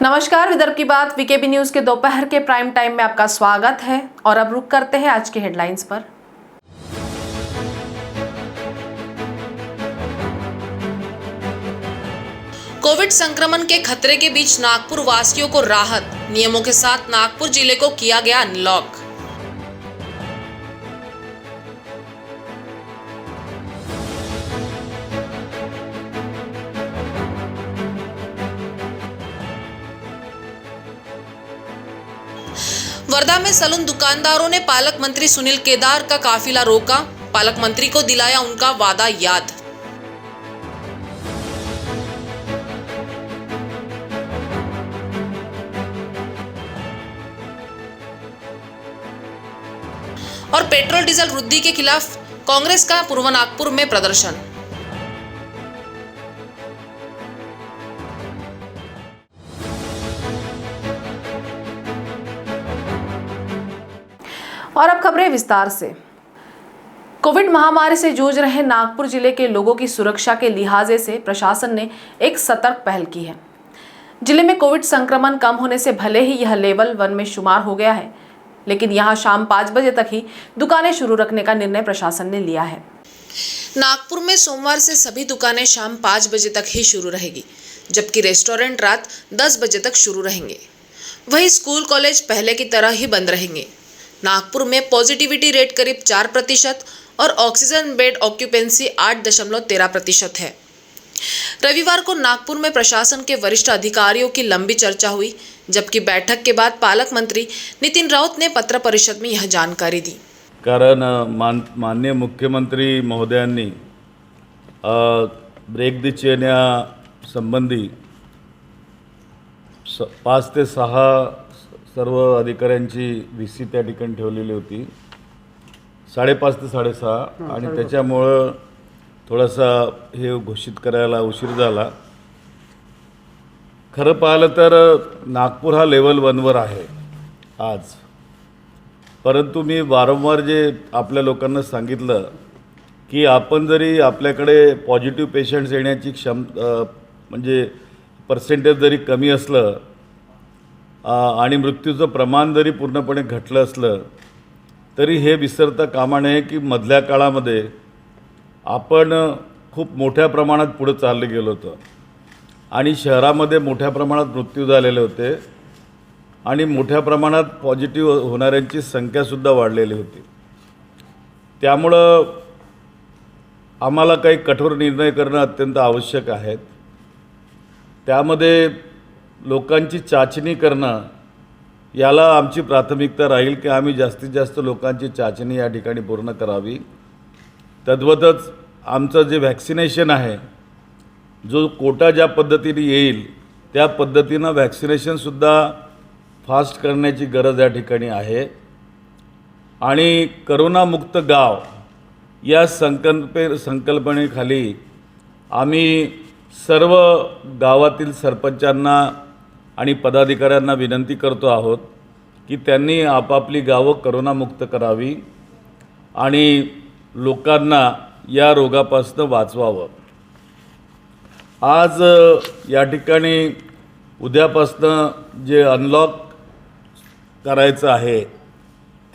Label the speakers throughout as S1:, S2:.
S1: नमस्कार, विदर्भ की बात वीकेबी न्यूज के दोपहर के प्राइम टाइम में आपका स्वागत है। और अब रुक करते हैं आज की हेडलाइंस पर। कोविड संक्रमण के खतरे के बीच नागपुर वासियों को राहत, नियमों के साथ नागपुर जिले को किया गया अनलॉक। वर्धा में सलून दुकानदारों ने पालक मंत्री सुनील केदार का काफिला रोका, पालक मंत्री को दिलाया उनका वादा याद। और पेट्रोल डीजल वृद्धि के खिलाफ कांग्रेस का पूर्व नागपुर में प्रदर्शन। और अब खबरें विस्तार से। कोविड महामारी से जूझ रहे नागपुर जिले के लोगों की सुरक्षा के लिहाजे से प्रशासन ने एक सतर्क पहल की है। जिले में कोविड संक्रमण कम होने से भले ही यह लेवल 1 में शुमार हो गया है, लेकिन यहां शाम 5 बजे तक ही दुकानें शुरू रखने का निर्णय प्रशासन ने लिया है। नागपुर में सोमवार से सभी दुकानें शाम 5 बजे तक ही शुरू रहेगी, जबकि रेस्टोरेंट रात 10 बजे तक शुरू रहेंगे। वहीं स्कूल कॉलेज पहले की तरह ही बंद रहेंगे। नागपुर में पॉजिटिविटी रेट करीब 4% और ऑक्सीजन बेड ऑक्यूपेंसी 8.13% है। रविवार को नागपुर में प्रशासन के वरिष्ठ अधिकारियों की लंबी चर्चा हुई, जबकि बैठक के बाद पालक मंत्री नितिन राऊत ने पत्र परिषद में यह जानकारी दी।
S2: कारण माननीय मुख्यमंत्री महोदयांनी ब्रेक द चेन या संबंधी 5 ते 6 सर्व अधिकाऱ्यांची VC त्या ठिकाणी ठेवलेली होती, 5:30 ते 6:30, आणि त्याच्यामुळं थोडासा हे घोषित करायला उशीर झाला। खरं पाहिलं तर नागपूर हा लेवल 1 वर आहे आज, परंतु मी वारंवार जे आपल्या लोकांना सांगितलं की आपण जरी आपल्याकडे पॉझिटिव्ह पेशंट्स येण्याची म्हणजे पर्सेंटेज जरी कमी असलं आणि मृत्यूचं प्रमाण जरी पूर्णपणे घटलं असलं तरी हे विसरता कामा नये की मधल्या काळामध्ये आपण खूप मोठ्या प्रमाणात पुढे चालले गेलो होतो आणि शहरामध्ये मोठ्या प्रमाणात मृत्यू झालेले होते आणि मोठ्या प्रमाणात पॉझिटिव्ह होणाऱ्यांची संख्यासुद्धा वाढलेली होती। त्यामुळं आम्हाला काही कठोर निर्णय करणं अत्यंत आवश्यक आहे। त्यामध्ये लोकांची चाचणी करणं याला आमची प्राथमिकता राहील की आम्ही जास्तीत जास्त लोकांची चाचणी या ठिकाणी पूर्ण करावी। तद्वतच आमचं जे वॅक्सिनेशन आहे, जो कोटा ज्या पद्धतीने येईल त्या पद्धतीनं वॅक्सिनेशनसुद्धा फास्ट करण्याची गरज या ठिकाणी आहे। आणि करोनामुक्त गाव या संकल्पनेखाली आम्ही सर्व गावातील सरपंचांना आणि पदाधिकाऱ्यांना विनंती करतो आहोत की त्यांनी आपापली गावं करोनामुक्त करावी आणि लोकांना या रोगापासून वाचवावं। आज या ठिकाणी उद्यापासून जे अनलॉक करायचं आहे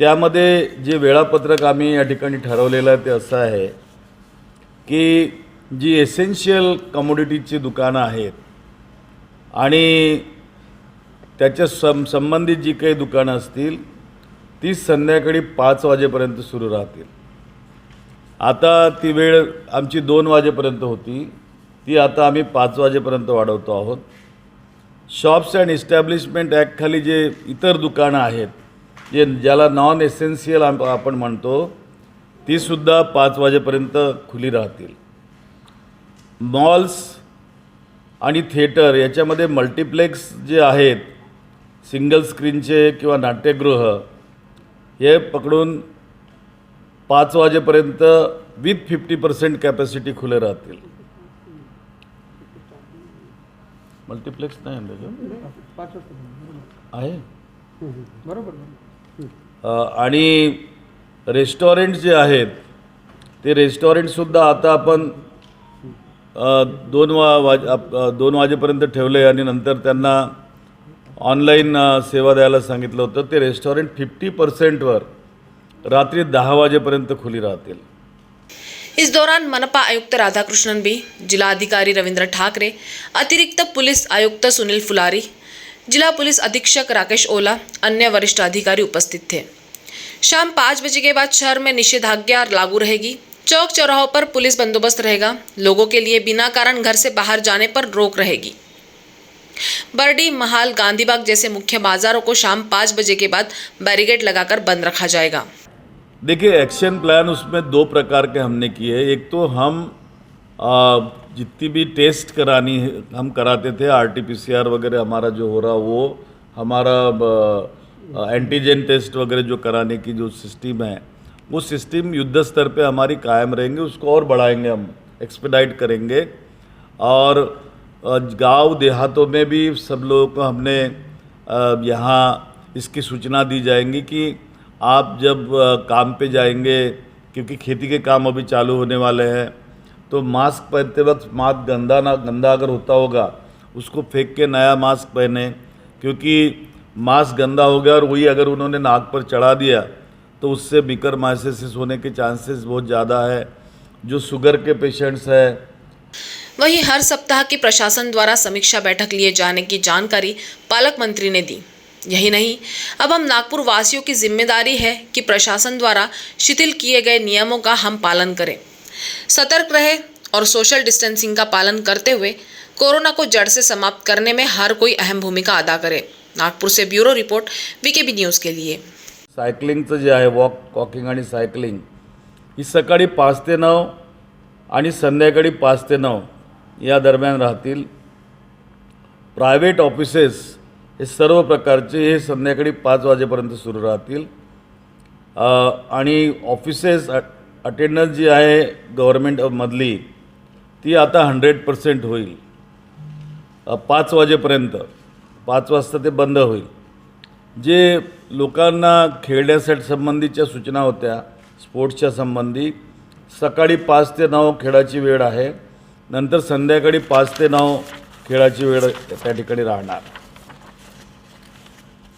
S2: त्यामध्ये जे वेळापत्रक आम्ही या ठिकाणी ठरवलेलं आहे ते असं आहे की जी एसेन्शियल कमोडिटीची दुकानं आहेत आणि त्याच्या संबंधित जी काही दुकानं असतील ती संध्याकाळी 5 वाजेपर्यंत सुरू राहतील। आता ती वेळ आमची 2 वाजेपर्यंत होती, ती आता आम्ही 5 वाजेपर्यंत वाढवतो आहोत। शॉप्स अँड इस्टॅब्लिशमेंट ॲक्ट खाली जे इतर दुकानं आहेत, जे ज्याला नॉन एसेन्शियल आपण म्हणतो, तीसुद्धा 5 वाजेपर्यंत खुली राहतील। मॉल्स आणि थिएटर याच्यामध्ये मल्टिप्लेक्स जे आहेत, सिंगल स्क्रीनचे किंवा नाट्यगृह, हे पकडून 5 वाजेपर्यंत विथ 50% कॅपॅसिटी खुले राहतील। मल्टिप्लेक्स नाही आहे बरोबर। आणि रेस्टॉरंट जे आहेत ते रेस्टॉरंटसुद्धा आता आपण 2 वाजेपर्यंत ठेवले आणि नंतर त्यांना ऑनलाईन सेवा द्यायला सांगितलं होतं, ते रेस्टॉरंट 50%वर रात्री 10 वाजेपर्यंत खुली राहतील।
S1: इस दौरान मनपा आयुक्त राधाकृष्णन बी, जिला अधिकारी रविंद्र ठाकरे, अतिरिक्त पुलिस आयुक्त सुनील फुलारी, जिला पुलिस अधीक्षक राकेश ओला, अन्य वरिष्ठ अधिकारी उपस्थित थे। शाम 5 बजे के बाद शहर में निषेधाज्ञा लागू रहेगी। चौक चौराहों पर पुलिस बंदोबस्त रहेगा। लोगों के लिए बिना कारण घर से बाहर जाने पर रोक रहेगी। बरडी, महाल, गांधीबाग जैसे मुख्य बाजारों को शाम 5 बजे के बाद बैरिकेड लगाकर बंद रखा जाएगा।
S2: देखिए, एक्शन प्लान उसमें 2 प्रकार के हमने किए। एक तो हम जितनी भी टेस्ट करानी है हम कराते थे, RT-PCR वगैरह हमारा जो हो रहा, वो हमारा एंटीजन टेस्ट वगैरह जो कराने की जो सिस्टम है, वो सिस्टम युद्ध स्तर पे हमारी कायम रहेंगे। उसको और बढ़ाएंगे, हम एक्सपेडाइट करेंगे। और गांव देहातों में भी सब लोगों को हमने यहाँ इसकी सूचना दी जाएंगी कि आप जब काम पे जाएंगे, क्योंकि खेती के काम अभी चालू होने वाले हैं, तो मास्क पहनते वक्त मास्क गंदा अगर होता होगा उसको फेंक के नया मास्क पहने, क्योंकि मास्क गंदा हो गया और वही अगर उन्होंने नाक पर चढ़ा दिया तो उससे म्यूकरमाइकोसिस होने के चांसेस बहुत ज़्यादा है। जो शुगर के पेशेंट्स हैं,
S1: वहीं हर सप्ताह की प्रशासन द्वारा समीक्षा बैठक लिए जाने की जानकारी पालक मंत्री ने दी। यही नहीं, अब हम नागपुर वासियों की जिम्मेदारी है कि प्रशासन द्वारा शिथिल किए गए नियमों का हम पालन करें, सतर्क रहे और सोशल डिस्टेंसिंग का पालन करते हुए कोरोना को जड़ से समाप्त करने में हर कोई अहम भूमिका अदा करे। नागपुर से ब्यूरो रिपोर्ट, VKB न्यूज़ के लिए।
S2: सायकलिंगचं जे आहे, वॉकिंग आणि सायकलिंग ही सकाळी 5 ते 9 आणि संध्याकाळी 5 ते 9 या दरम्यान राहतील। प्रायव्हेट ऑफिसेस हे सर्व प्रकारचे हे संध्याकाळी 5 वाजेपर्यंत सुरू राहतील। आणि ऑफिसेस अटेंडन्स जी आहे गव्हर्नमेंटमधली ती आता 100% होईल। 5 वाजेपर्यंत, 5 वाजता ते बंद होईल। जे लोकांना खेळण्यासाठी संबंधीच्या सूचना होत्या, स्पोर्ट्सच्या संबंधी, सकाळी 5 ते 9 खेळाची वेळ आहे, नंतर संध्याकाळी 5 ते 9 खेळाची वेळ त्या ठिकाणी राहणार।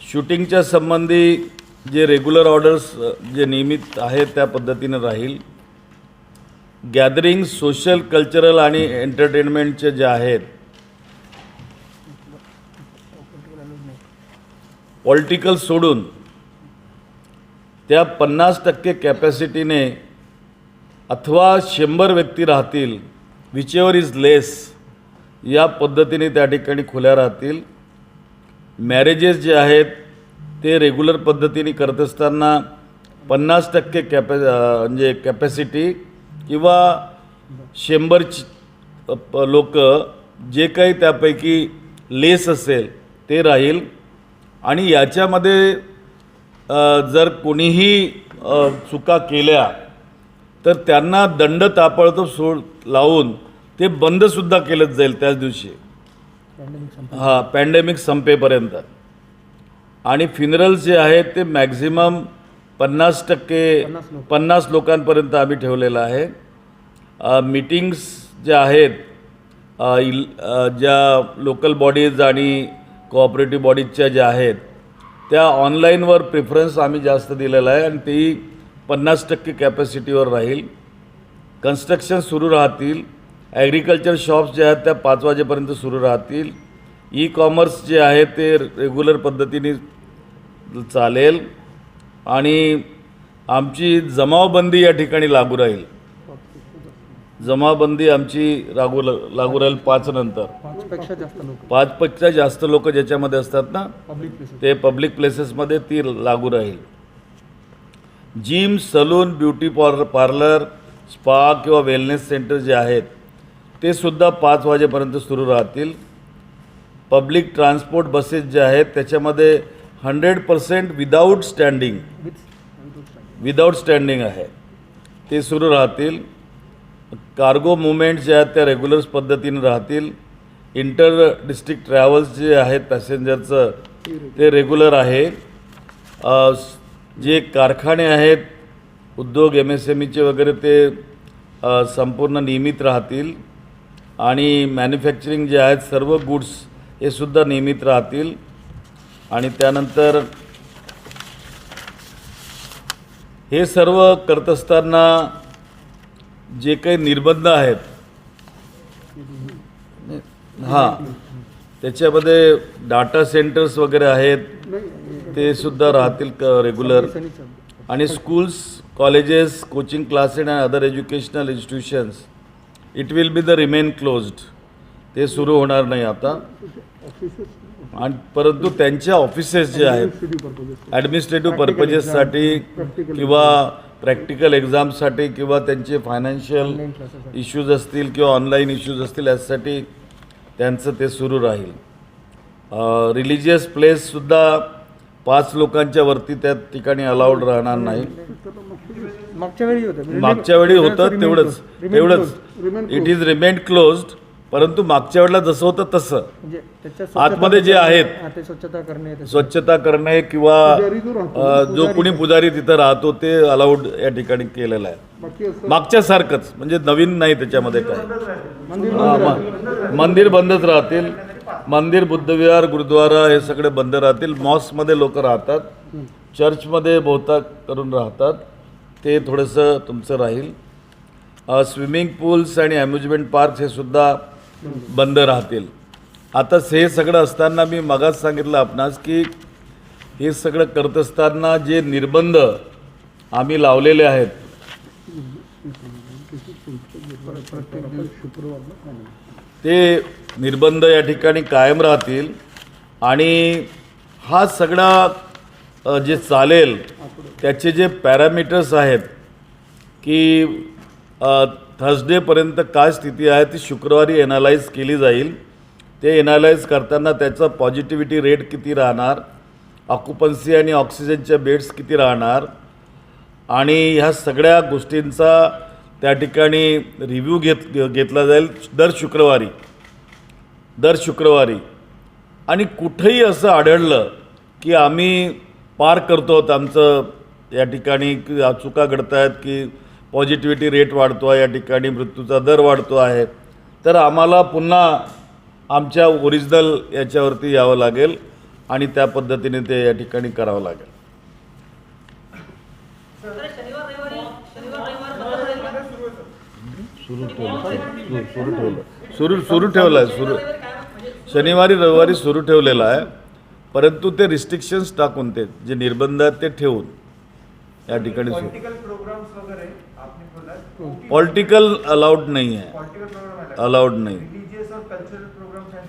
S2: शूटिंगच्या संबंधी जे रेग्युलर ऑर्डर्स जे नियमित आहेत त्या पद्धतीने राहील। गॅदरिंग, सोशल, कल्चरल आणि एंटरटेनमेंटचे जे आहेत, पॉलिटिकल सोडून त्या 50% कॅपॅसिटीने अथवा 100 व्यक्ती राहतील, विच एव्हर इज लेस, या पद्धतीने त्या ठिकाणी खुल्या राहतील। मॅरेजेस जे आहेत ते रेग्युलर पद्धतीने करत असताना 50% म्हणजे कॅपॅसिटी किंवा 100 लोक जे काही त्यापैकी लेस असेल ते राहील। आणि याच्यामध्ये जर कोणीही चुका केल्या तर त्यांना दंड ताबडतोब लावून ते बंदसुद्धा केलं जाईल त्याच दिवशी, पॅन्डेमिक संपेपर्यंत। आणि फ्युनरल्स जे आहेत ते मॅक्झिमम 50% लोकांपर्यंत आम्ही ठेवलेलं आहे। मीटिंग्स ज्या आहेत, ज्या लोकल बॉडीज आणि कोऑपरेटिव्ह बॉडीजच्या ज्या आहेत त्या ऑनलाईनवर प्रिफरन्स आम्ही जास्त दिलेला आहे आणि तेही 50% कॅपॅसिटीवर राहील। कन्स्ट्रक्शन सुरू राहतील। ॲग्रिकल्चर शॉप्स जे आहेत त्या 5 वाजेपर्यंत सुरू राहतील। ई कॉमर्स जे आहे ते रेग्युलर पद्धतीने चालेल आणि आमची जमावबंदी या ठिकाणी लागू राहील। जमावबंदी आमची लागू राहील 5 नंतर। 5 पेक्षा जास्त लोक ज्याच्यामध्ये असतात ना, ते पब्लिक प्लेसेसमध्ये ती लागू राहील। Gym, salon, beauty parlour, spa किंवा वेलनेस सेंटर जे आहेत ते सुद्धा 5 वाजेपर्यंत सुरू राहतील। पब्लिक ट्रान्सपोर्ट बसेस जे आहेत त्याच्यामध्ये 100% विदाऊट स्टँडिंग आहे ते सुरू राहतील। कार्गो मुवमेंट जे आहेत त्या रेग्युलर पद्धतीने राहतील। इंटर डिस्ट्रिक्ट ट्रॅव्हल्स जे आहेत पॅसेंजरचं ते रेग्युलर आहे। जे कारखाने आहेत, उद्योग, MSMEचे वगैरे ते संपूर्ण नियमित राहतील आणि मॅन्युफॅक्चरिंग जे आहेत सर्व गुड्स हे सुद्धा नियमित राहतील। आणि त्यानंतर हे सर्व करत असताना जे काही निर्बंध आहेत हां त्याच्यामध्ये डाटा सेंटर्स वगैरे आहेत ते सुद्धा राहतील रेग्युलर आणि schools colleges coaching classes and other educational institutions it will be the remain closed ते सुरू होणार नाही आता आणि परंतु त्यांच्या ऑफिसेस जे आहेत ॲडमिनिस्ट्रेटिव्ह पर्पजेससाठी किंवा प्रॅक्टिकल एक्झामसाठी किंवा त्यांचे फायनान्शियल इश्यूज असतील किंवा ऑनलाईन इश्यूज असतील यासाठी त्यांचं ते सुरू राहील रिलिजियस प्लेससुद्धा 5 लोकांच्या वरती त्या ठिकाणी अलाउड राहणार नाही मागच्या वेळी होतं तेवढंच इट इज रिमेंड क्लोज्ड परंतु मागच्या वेळेला जसं होतं तसं आतमध्ये जे आहेत स्वच्छता करणे किंवा जो कोणी पुजारी तिथं राहतो ते अलाउड या ठिकाणी केलेलं आहे मागच्यासारखंच म्हणजे नवीन नाही त्याच्यामध्ये काय मंदिर बंदच राहतील मंदिर बुद्धविहार गुरुद्वारा हे सगळे बंद राहतील मॉस्कमध्ये लोक राहतात चर्चमध्ये बहुतांश करून राहतात ते थोडंसं तुमचं राहील स्विमिंग पूल्स आणि अम्युजमेंट पार्क्स हे सुद्धा बंद राहतील आता हे सगळं असताना मी मगाच सांगितलं आपणास की हे सगळं करत असताना जे निर्बंध आम्ही लावलेले आहेत ते निर्बंध या ठिकाणी कायम राहतील आणि हा सगळा जे चालेल त्याचे जे पॅरामीटर्स आहेत की थर्सडेपर्यंत काय स्थिती आहे ती शुक्रवारी एनालाइज केली जाईल ते एनालाइज करताना त्याचा पॉझिटिव्हिटी रेट किती राहणार ऑक्युपन्सी आणि ऑक्सिजनच्या बेड्स किती राहणार आणि ह्या सगळ्या गोष्टींचा त्या ठिकाणी रिव्ह्यू घेतला जाईल दर शुक्रवारी आणि कुठेही असं आढळलं की आम्ही पार करतो आहोत आमचं या ठिकाणी चुका घडत आहेत की पॉझिटिव्हिटी रेट वाढतो आहे या ठिकाणी मृत्यूचा दर वाढतो आहे तर आम्हाला पुन्हा आमच्या ओरिजिनल याच्यावरती यावं लागेल आणि त्या पद्धतीने ते या ठिकाणी करावं लागेल सुरू ठेवलं आहे शनिवारी रविवारी सुरू ठेवलेलं आहे परंतु ते रिस्ट्रिक्शन्स टाकून ते जे निर्बंध आहेत ते ठेवून या ठिकाणी पॉलिटिकल अलाउड नहीं है अलाउड नहीं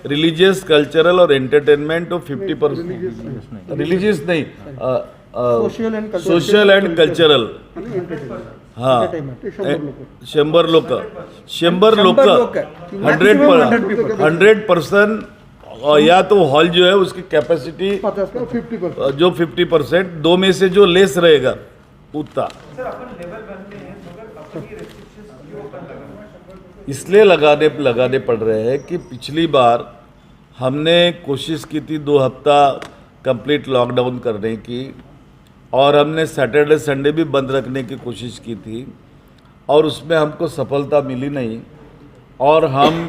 S2: रिलीजियस कल्चरल और एंटरटेनमेंट ऑफ 50% रिलीजियस नहीं सोशल एंड कल्चरल हाँ 100 लोक 100% या तो हॉल जो है उसकी कैपेसिटी जो 50% 2 में से जो लेस रहेगा उतना इसलिए लगाने पड़ रहे हैं कि पिछली बार हमने कोशिश की थी 2 हफ्ता कंप्लीट लॉकडाउन करने की और हमने सैटरडे संडे भी बंद रखने की कोशिश की थी और उसमें हमको सफलता मिली नहीं और हम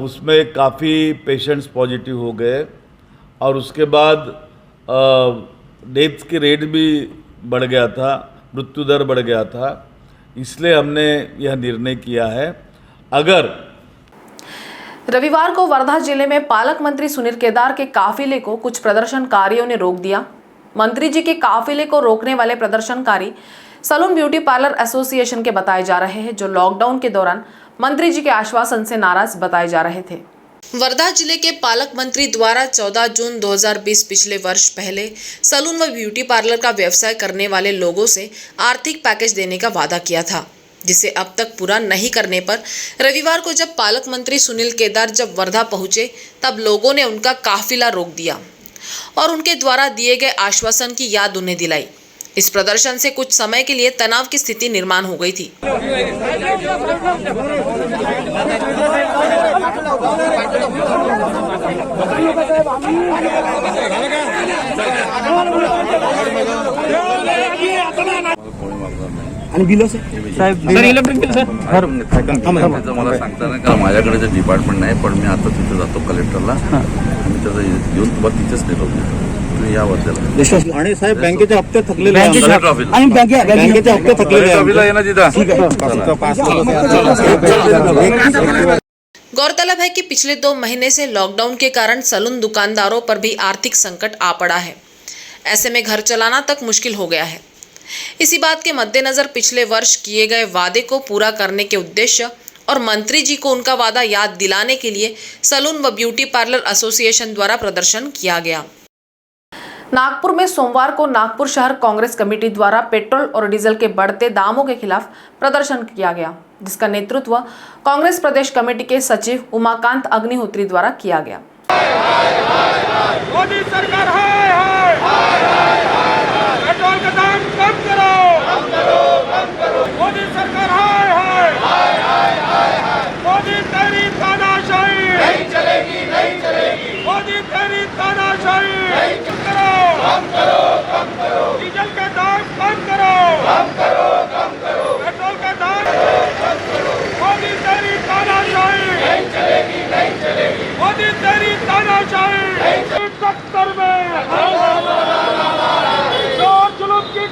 S2: उसमें काफ़ी पेशेंट्स पॉजिटिव हो गए और उसके बाद डेथ की रेट भी बढ़ गया था मृत्यु दर बढ़ गया था इसलिए हमने यह निर्णय किया है अगर
S1: रविवार को वर्धा जिले में पालक मंत्री सुनील केदार के काफिले को कुछ प्रदर्शनकारियों ने रोक दिया मंत्री जी के काफिले को रोकने वाले प्रदर्शनकारी सलून ब्यूटी पार्लर एसोसिएशन के बताए जा रहे हैं जो लॉकडाउन के दौरान मंत्री जी के आश्वासन से नाराज बताए जा रहे थे वर्धा जिले के पालक मंत्री द्वारा 14 जून 2020 पिछले वर्ष पहले सलून व ब्यूटी पार्लर का व्यवसाय करने वाले लोगों से आर्थिक पैकेज देने का वादा किया था जिसे अब तक पूरा नहीं करने पर रविवार को जब पालक मंत्री सुनील केदार जब वर्धा पहुंचे तब लोगों ने उनका काफिला रोक दिया और उनके द्वारा दिए गए आश्वासन की याद उन्हें दिलाई इस प्रदर्शन से कुछ समय के लिए तनाव की स्थिति निर्माण हो गई थी
S3: आणि बिल साहेब इलेक्ट्रिक बिल सर
S4: त्याचं मला सांगता नाही कारण माझ्याकडे जे डिपार्टमेंट नाही पण मी आता तिथे जातो कलेक्टरला आणि त्याचं घेऊन तुम्हाला तिथेच नेलो तुम्ही याबद्दल
S3: आणि साहेब बँकेचे हप्ते थकलेले
S4: कलेक्टर ऑफिस
S3: आणि बँकेचे हप्ते थकलेले
S4: ऑफिसला ये ना तिथं
S1: गौरतलब है कि पिछले 2 महीने से लॉकडाउन के कारण सलून दुकानदारों पर भी आर्थिक संकट आ पड़ा है। ऐसे में घर चलाना तक मुश्किल हो गया है। इसी बात के मद्देनजर पिछले वर्ष किए गए वादे को पूरा करने के उद्देश्य और मंत्री जी को उनका वादा याद दिलाने के लिए सलून व ब्यूटी पार्लर एसोसिएशन द्वारा प्रदर्शन किया गया। नागपुर में सोमवार को नागपुर शहर कांग्रेस कमेटी द्वारा पेट्रोल और डीजल के बढ़ते दामों के खिलाफ प्रदर्शन किया गया, जिसका नेतृत्व कांग्रेस प्रदेश कमेटी के सचिव उमाकांत अग्निहोत्री द्वारा किया गया।
S5: मोदी सरकार पेट्रोल का दाम कम करो, मोदी सरकार मोदी तेरी तानाशाही नहीं चलेगी, मोदी तेरी तानाशाही कम करो, डीजल का दाम कम करो, पेट्रोल का दाम कम करो, मोदी तेरी तानाशाही नहीं चलेगी, मोदी तेरी तानाशाही टक्कर में जोर जुलूम की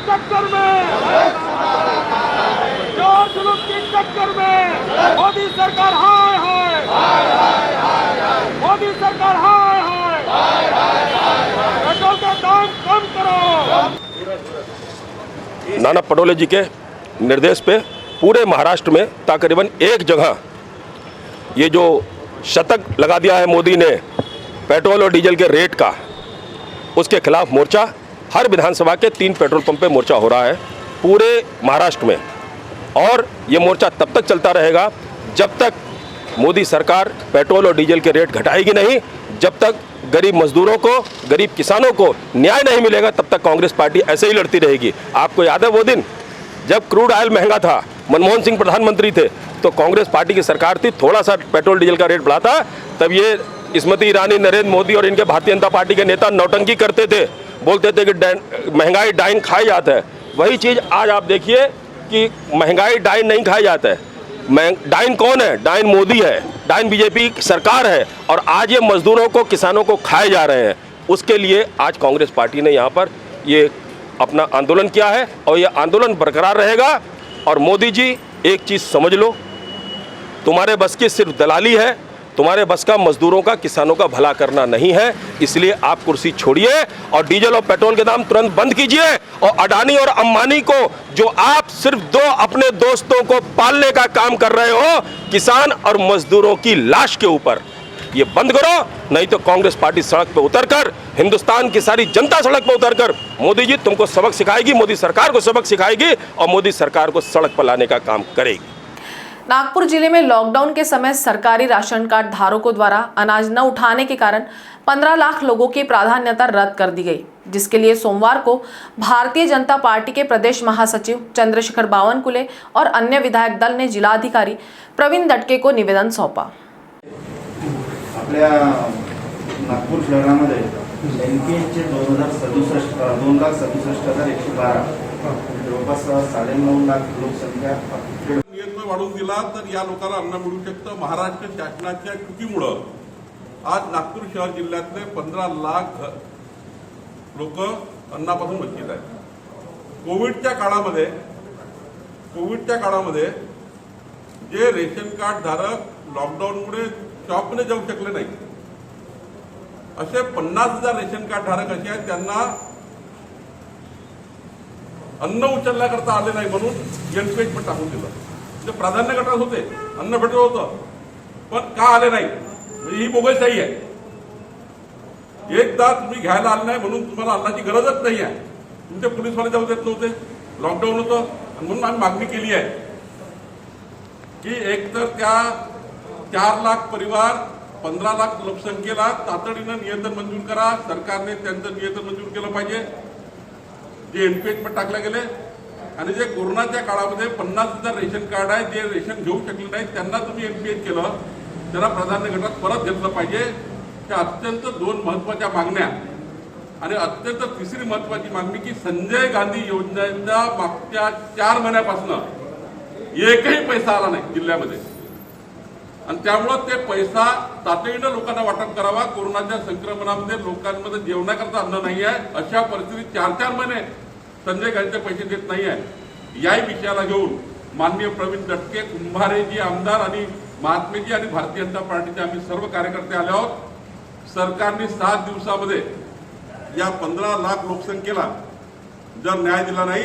S5: टक्कर में मोदी सरकार हाय मोदी सरकार हाय पेट्रोल का दाम कम करो।
S6: नाना पटोले जी के निर्देश पे पूरे महाराष्ट्र में तकरीबन एक जगह ये जो शतक लगा दिया है मोदी ने पेट्रोल और डीजल के रेट का, उसके खिलाफ मोर्चा हर विधानसभा के 3 पेट्रोल पंप पे मोर्चा हो रहा है पूरे महाराष्ट्र में। और ये मोर्चा तब तक चलता रहेगा जब तक मोदी सरकार पेट्रोल और डीजल के रेट घटाएगी नहीं, जब तक गरीब मजदूरों को, गरीब किसानों को न्याय नहीं मिलेगा, तब तक कांग्रेस पार्टी ऐसे ही लड़ती रहेगी। आपको याद है वो दिन जब क्रूड ऑयल महंगा था, मनमोहन सिंह प्रधानमंत्री थे, तो कांग्रेस पार्टी की सरकार थी, थोड़ा सा पेट्रोल डीजल का रेट बढ़ाता, तब ये स्मृति ईरानी, नरेंद्र मोदी और इनके भारतीय जनता पार्टी के नेता नौटंकी करते थे, बोलते थे कि महंगाई डाइन खाई जाता है। वही चीज़ आज आप देखिए कि महंगाई डाइन नहीं खाई जाता है। डाइन कौन है? डाइन मोदी है, डाइन बीजेपी सरकार है, और आज ये मजदूरों को, किसानों को खाए जा रहे हैं। उसके लिए आज कांग्रेस पार्टी ने यहाँ पर ये अपना आंदोलन किया है और ये आंदोलन बरकरार रहेगा। और मोदी जी एक चीज़ समझ लो, तुम्हारे बस की सिर्फ दलाली है, तुम्हारे बस का मजदूरों का, किसानों का भला करना नहीं है। इसलिए आप कुर्सी छोड़िए और डीजल और पेट्रोल के दाम तुरंत बंद कीजिए। और अडानी और अंबानी को, जो आप सिर्फ 2 अपने दोस्तों को पालने का काम कर रहे हो, किसान और मजदूरों की लाश के ऊपर, ये बंद करो, नहीं तो कांग्रेस पार्टी सड़क पर उतरकर, हिंदुस्तान की सारी जनता सड़क पर उतरकर मोदी जी तुमको सबक सिखाएगी, मोदी सरकार को सबक सिखाएगी और मोदी सरकार को सड़क पर लाने का काम करेगी।
S1: नागपुर जिले में लॉकडाउन के समय सरकारी राशन कार्ड धारकों द्वारा अनाज न उठाने के कारण 15 लाख लोगों की प्राधान्यता रद्द कर दी गई, जिसके लिए सोमवार को भारतीय जनता पार्टी के प्रदेश महासचिव चंद्रशेखर बावनकुले और अन्य विधायक दल ने जिलाधिकारी प्रवीण दटके को निवेदन सौंपा।
S7: आपल्या नागपूर शहरामध्ये एनपीएचचे 2,67,112 जवळपास 9.5 लाख लोकसंख्या
S5: नियंत्रण वाढवून दिला तर या लोकांना अन्न मिळू शकतं। महाराष्ट्र शासनाच्या चुकीमुळं आज नागपूर शहर जिल्ह्यातले 15 लाख लोक अन्नापासून वंचित आहेत। कोविडच्या काळामध्ये जे रेशन कार्ड धारक लॉकडाऊनमुळे शॉपने जाऊ शकले नाही, असे 50,000 रेशन कार्ड धारक असे आहेत त्यांना अन्न उचलण्याकरता आले नाही म्हणून एनपीएच पण टाकून दिलं। म्हणजे प्राधान्य गटात होते, अन्न भेटत होतं, पण का आले नाही? म्हणजे ही बोगसशाही आहे। एकदा तुम्ही घ्यायला आले नाही म्हणून तुम्हाला अन्नाची गरजच नाही आहे। तुमचे पोलीसवाले जाऊ देत नव्हते, लॉकडाऊन होतं, आणि म्हणून आम्ही मागणी केली आहे की एकतर त्या 4 लाख परिवार 15 लाख लोकसंख्येला तातडीनं नियंत्रण मंजूर करा। सरकारने त्यांचं नियंत्रण मंजूर केलं पाहिजे जे एनपीएच पण टाकले गेले, आणि जे कोरोनाच्या काळामध्ये 50,000 रेशन कार्ड आहे जे रेशन घेऊ शकले नाही त्यांना तुम्ही एनपीएच केलं, त्यांना प्राधान्य गटात परत घेतलं पाहिजे। त्या अत्यंत 2 महत्त्वाच्या मागण्या आणि अत्यंत तिसरी महत्वाची मागणी की संजय गांधी योजनेच्या मागच्या 4 महिन्यापासून एकही पैसा आला नाही जिल्ह्यामध्ये आणि त्यामुळं ते पैसा तातडीनं लोकांना वाटप करावा. कोरोनाच्या संक्रमणामध्ये लोकांमध्ये जेवणाकरता अन्न नाही आहे, अशा परिस्थितीत 4-4 महिने संजय गांधीचे पैसे देत नाही आहे. याही विषयाला घेऊन माननीय प्रवीण दटके, कुंभारेजी आमदार आणि महात्मेजी आणि भारतीय जनता पार्टीचे आम्ही सर्व कार्यकर्ते आले आहोत. सरकारने 7 दिवसामध्ये या 15 लाख लोकसंख्येला जर न्याय दिला नाही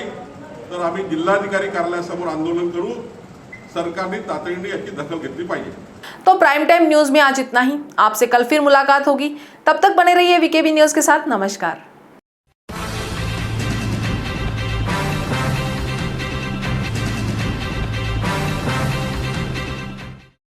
S5: तर आम्ही जिल्हाधिकारी कार्यालयासमोर आंदोलन करू. सरकारने तातडीने याची दखल घेतली पाहिजे.
S1: तो प्राइम टाइम न्यूज में आज इतना ही. आपसे कल फिर मुलाकात होगी. तब तक बने रहिए वीकेबी न्यूज के साथ. नमस्कार.